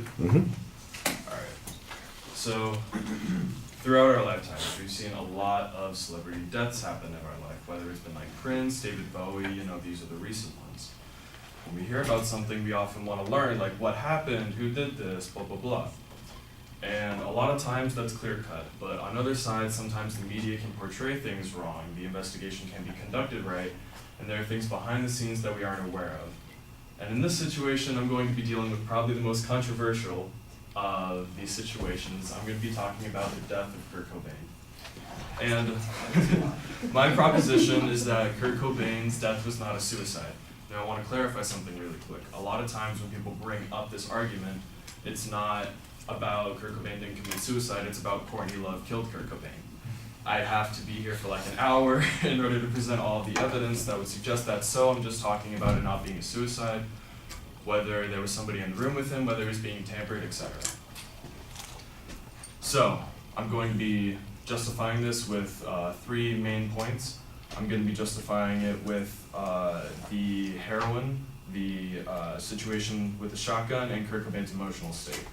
good? Mm-hmm. Alright. So, throughout our lifetimes, we've seen a lot of celebrity deaths happen in our life, whether it's been like Prince, David Bowie, these are the recent ones. When we hear about something, we often want to learn, like, what happened, who did this, blah, blah, blah. And a lot of times that's clear-cut, but on other sides, sometimes the media can portray things wrong, the investigation can be conducted right, and there are things behind the scenes that we aren't aware of. And in this situation, I'm going to be dealing with probably the most controversial of these situations. I'm going to be talking about the death of Kurt Cobain. And my proposition is that Kurt Cobain's death was not a suicide. Now I want to clarify something really quick. A lot of times when people bring up this argument, it's not about Kurt Cobain didn't commit suicide, it's about Courtney Love killed Kurt Cobain. I'd have to be here for like an hour in order to present all of the evidence that would suggest that, so I'm just talking about it not being a suicide, whether there was somebody in the room with him, whether he was being tampered, etc. So, I'm going to be justifying this with 3 main points. I'm going to be justifying it with the heroin, the situation with the shotgun, and Kurt Cobain's emotional state.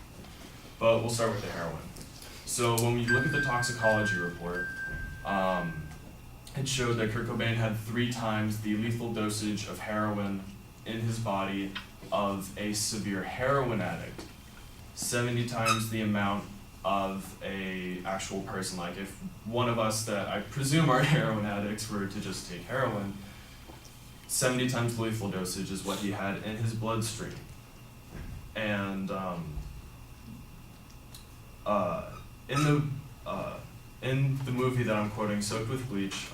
But we'll start with the heroin. So when we look at the toxicology report, it showed that Kurt Cobain had 3 times the lethal dosage of heroin in his body of a severe heroin addict, 70 times the amount of a actual person. Like if one of us that I presume are heroin addicts were to just take heroin, 70 times the lethal dosage is what he had in his bloodstream. And in the movie that I'm quoting, Soaked with Bleach,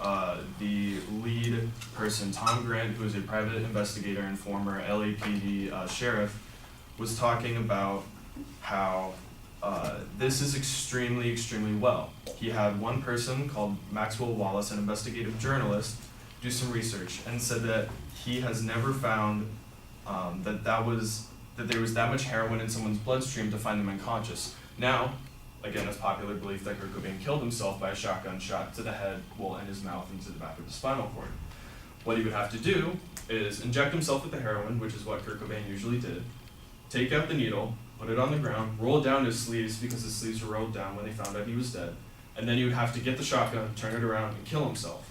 the lead person, Tom Grant, who is a private investigator and former LAPD sheriff, was talking about how this is extremely, extremely well. He had one person called Maxwell Wallace, an investigative journalist, do some research and said that he has never found that there was that much heroin in someone's bloodstream to find them unconscious. Now, again, it's popular belief that Kurt Cobain killed himself by a shotgun shot to the head, in his mouth, and to the back of the spinal cord. What he would have to do is inject himself with the heroin, which is what Kurt Cobain usually did, take out the needle, put it on the ground, roll down his sleeves because his sleeves were rolled down when they found out he was dead, and then he would have to get the shotgun, turn it around, and kill himself.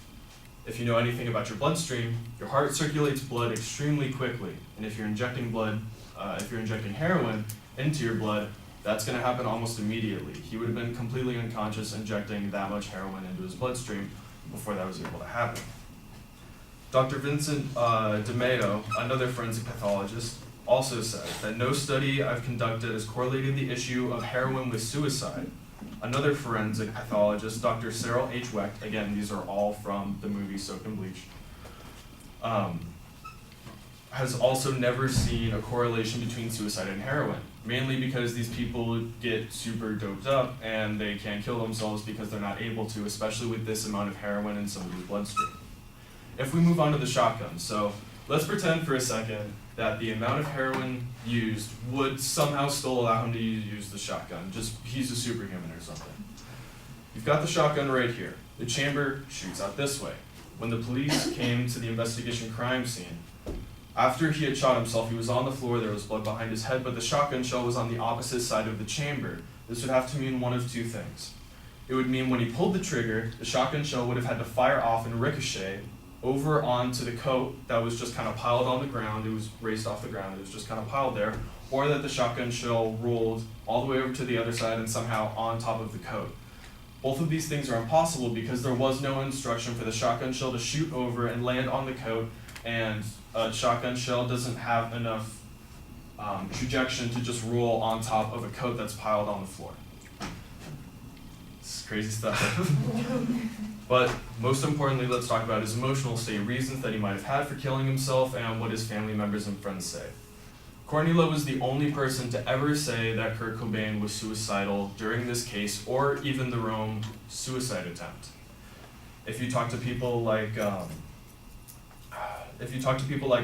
If you know anything about your bloodstream, your heart circulates blood extremely quickly, and if you're injecting heroin into your blood, that's going to happen almost immediately. He would have been completely unconscious injecting that much heroin into his bloodstream before that was able to happen. Dr. Vincent DeMaio, another forensic pathologist, also said that no study I've conducted has correlated the issue of heroin with suicide. Another forensic pathologist, Dr. Cyril H. Wecht, again, these are all from the movie Soaked in Bleach, has also never seen a correlation between suicide and heroin, mainly because these people get super doped up and they can't kill themselves because they're not able to, especially with this amount of heroin in somebody's bloodstream. If we move on to the shotgun, so let's pretend for a second that the amount of heroin used would somehow still allow him to use the shotgun, just he's a superhuman or something. You've got the shotgun right here. The chamber shoots out this way. When the police came to the investigation crime scene, after he had shot himself, he was on the floor, there was blood behind his head, but the shotgun shell was on the opposite side of the chamber. This would have to mean one of 2 things. It would mean when he pulled the trigger, the shotgun shell would have had to fire off and ricochet over onto the coat that was just kind of piled on the ground. It was raised off the ground, it was just kind of piled there, or that the shotgun shell rolled all the way over to the other side and somehow on top of the coat. Both of these things are impossible because there was no instruction for the shotgun shell to shoot over and land on the coat, and a shotgun shell doesn't have enough trajectory to just roll on top of a coat that's piled on the floor. It's crazy stuff. But most importantly, let's talk about his emotional state, reasons that he might have had for killing himself, and what his family members and friends say. Courtney Love was the only person to ever say that Kurt Cobain was suicidal during this case, or even the Rome suicide attempt. If you talk to people like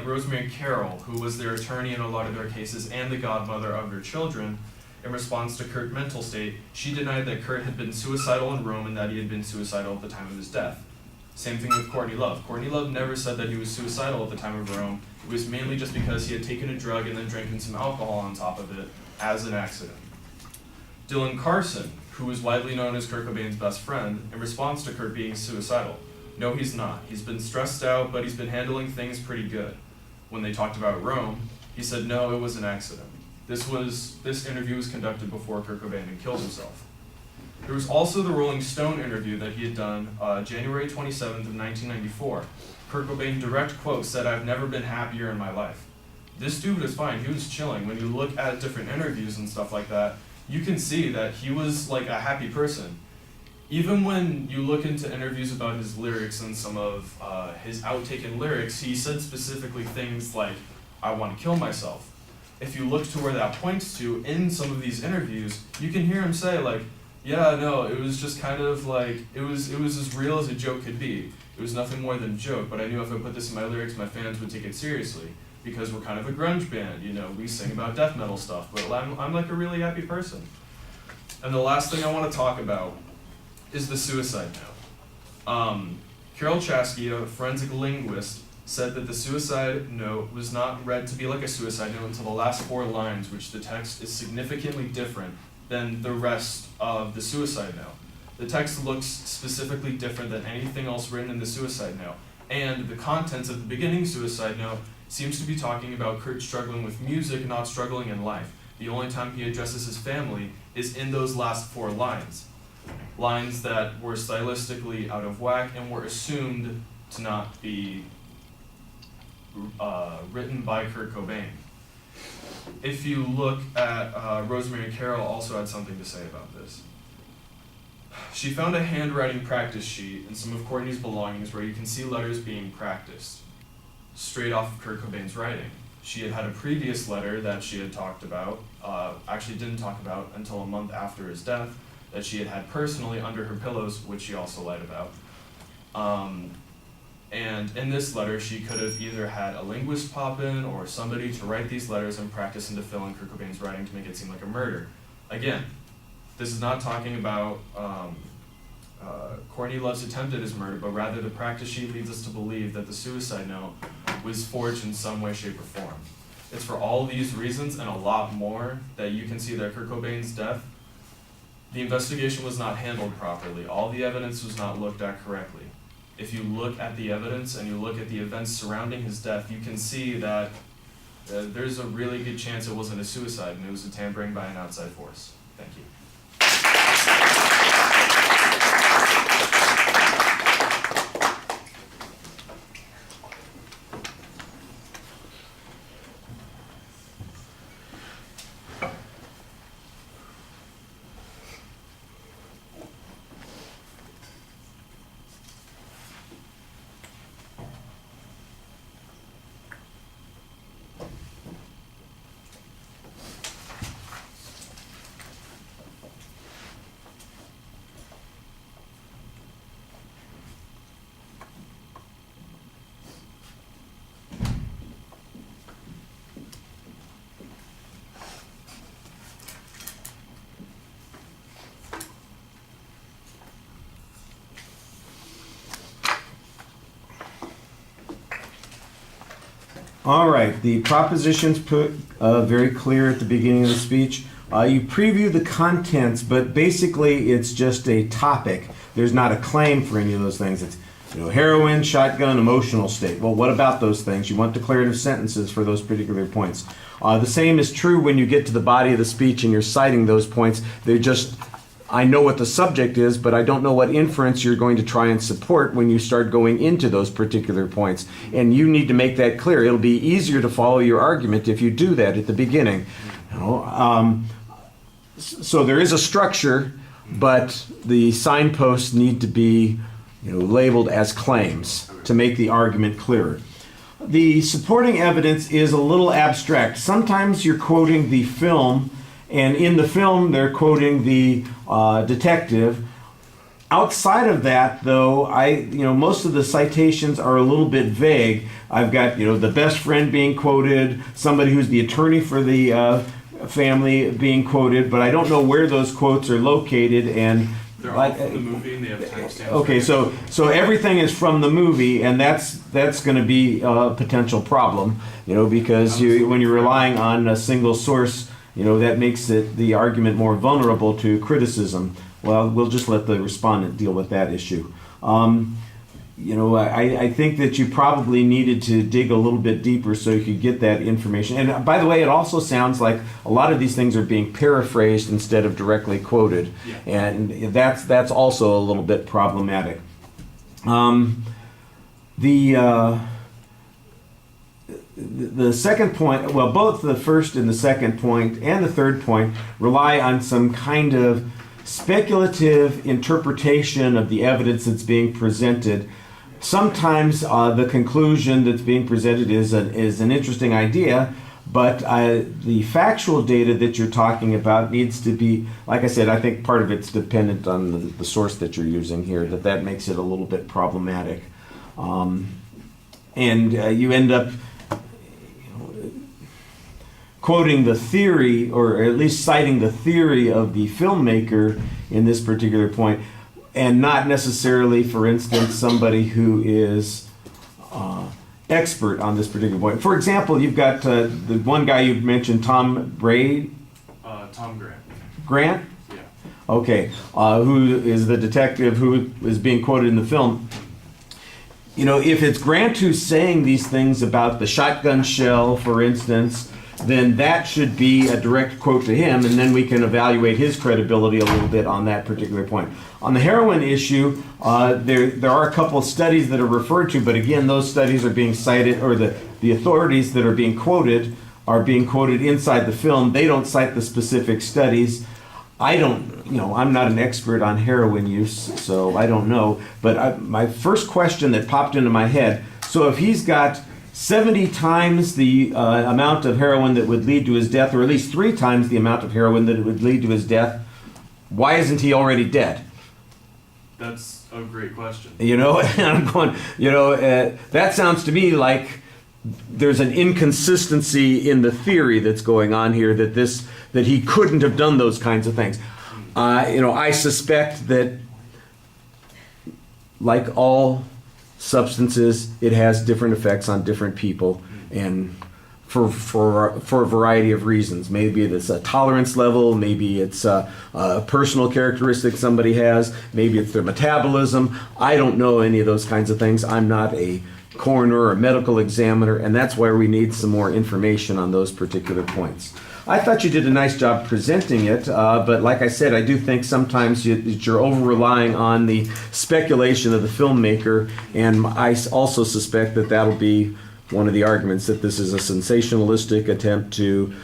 Rosemary Carroll, who was their attorney in a lot of their cases and the godmother of their children, in response to Kurt's mental state, she denied that Kurt had been suicidal in Rome and that he had been suicidal at the time of his death. Same thing with Courtney Love. Courtney Love never said that he was suicidal at the time of Rome. It was mainly just because he had taken a drug and then drinking some alcohol on top of it as an accident. Dylan Carson, who was widely known as Kurt Cobain's best friend, in response to Kurt being suicidal. No, he's not. He's been stressed out, but he's been handling things pretty good. When they talked about Rome, he said, no, it was an accident. This interview was conducted before Kurt Cobain had killed himself. There was also the Rolling Stone interview that he had done January 27th of 1994. Kurt Cobain, direct quote, said, "I've never been happier in my life." This dude was fine. He was chilling. When you look at different interviews and stuff like that, you can see that he was like a happy person. Even when you look into interviews about his lyrics and some of his outtaken lyrics, he said specifically things like, "I want to kill myself." If you look to where that points to in some of these interviews, you can hear him say like, yeah, no, it was just kind of like, it was as real as a joke could be. It was nothing more than a joke, but I knew if I put this in my lyrics, my fans would take it seriously. Because we're kind of a grunge band, you know, we sing about death metal stuff, but I'm like a really happy person. And the last thing I want to talk about is the suicide note. Carol Chasky, a forensic linguist, said that the suicide note was not read to be like a suicide note until the last 4 lines, which the text is significantly different than the rest of the suicide note. The text looks specifically different than anything else written in the suicide note. And the contents of the beginning suicide note seems to be talking about Kurt struggling with music, not struggling in life. The only time he addresses his family is in those last 4 lines. Lines that were stylistically out of whack and were assumed to not be written by Kurt Cobain. If you look at, Rosemary Carroll also had something to say about this. She found a handwriting practice sheet in some of Courtney's belongings where you can see letters being practiced, straight off of Kurt Cobain's writing. She had had a previous letter that she had talked about, actually didn't talk about until a month after his death, that she had had personally under her pillows, which she also lied about. And in this letter, she could have either had a linguist pop in or somebody to write these letters and practice and to fill in Kurt Cobain's writing to make it seem like a murder. Again, this is not talking about Courtney Love's attempt at his murder, but rather the practice sheet leads us to believe that the suicide note was forged in some way, shape, or form. It's for all these reasons and a lot more that you can see that Kurt Cobain's death, the investigation was not handled properly. All the evidence was not looked at correctly. If you look at the evidence and you look at the events surrounding his death, you can see that there's a really good chance it wasn't a suicide and it was a tampering by an outside force. Thank you. All right, the proposition's put very clear at the beginning of the speech. You preview the contents, but basically it's just a topic. There's not a claim for any of those things. It's, heroin, shotgun, emotional state. Well, what about those things? You want declarative sentences for those particular points. The same is true when you get to the body of the speech and you're citing those points. They're just, I know what the subject is, but I don't know what inference you're going to try and support when you start going into those particular points. And you need to make that clear. It'll be easier to follow your argument if you do that at the beginning. So there is a structure, but the signposts need to be labeled as claims to make the argument clearer. The supporting evidence is a little abstract. Sometimes you're quoting the film, and in the film they're quoting the detective. Outside of that, though, most of the citations are a little bit vague. I've got the best friend being quoted, somebody who's the attorney for the family being quoted, but I don't know where those quotes are located, and They're all from the movie and they have timestamps. Okay, so everything is from the movie, and that's going to be a potential problem, because when you're relying on a single source, that makes the argument more vulnerable to criticism. Well, we'll just let the respondent deal with that issue. I think that you probably needed to dig a little bit deeper so you could get that information. And by the way, it also sounds like a lot of these things are being paraphrased instead of directly quoted. Yeah. And that's also a little bit problematic. The second point, well, both the first and the second point and the third point rely on some kind of speculative interpretation of the evidence that's being presented. Sometimes the conclusion that's being presented is an interesting idea, but the factual data that you're talking about needs to be, like I said, I think part of it's dependent on the source that you're using here, that makes it a little bit problematic. And you end up quoting the theory, or at least citing the theory of the filmmaker in this particular point, and not necessarily, for instance, somebody who is expert on this particular point. For example, you've got the one guy you mentioned, Tom Grant. Grant? Yeah. Okay, who is the detective who is being quoted in the film. If it's Grant who's saying these things about the shotgun shell, for instance, then that should be a direct quote to him, and then we can evaluate his credibility a little bit on that particular point. On the heroin issue, there are a couple of studies that are referred to, but again, those studies are being cited, or the authorities that are being quoted inside the film. They don't cite the specific studies. I'm not an expert on heroin use, so I don't know. But my first question that popped into my head, so if he's got 70 times the amount of heroin that would lead to his death, or at least 3 times the amount of heroin that would lead to his death, why isn't he already dead? That's a great question. And I'm going, that sounds to me like there's an inconsistency in the theory that's going on here, that he couldn't have done those kinds of things. I suspect that, like all substances, it has different effects on different people, and for a variety of reasons. Maybe it's a tolerance level, maybe it's a personal characteristic somebody has, maybe it's their metabolism. I don't know any of those kinds of things. I'm not a coroner or medical examiner, and that's why we need some more information on those particular points. I thought you did a nice job presenting it, but like I said, I do think sometimes you're over-relying on the speculation of the filmmaker, and I also suspect that that'll be one of the arguments, that this is a sensationalistic attempt to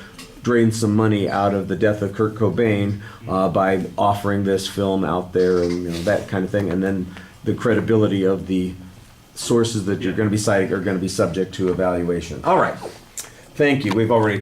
drain some money out of the death of Kurt Cobain by offering this film out there, and that kind of thing, and then the credibility of the sources that you're going to be citing are going to be subject to evaluation. All right. Thank you. We've already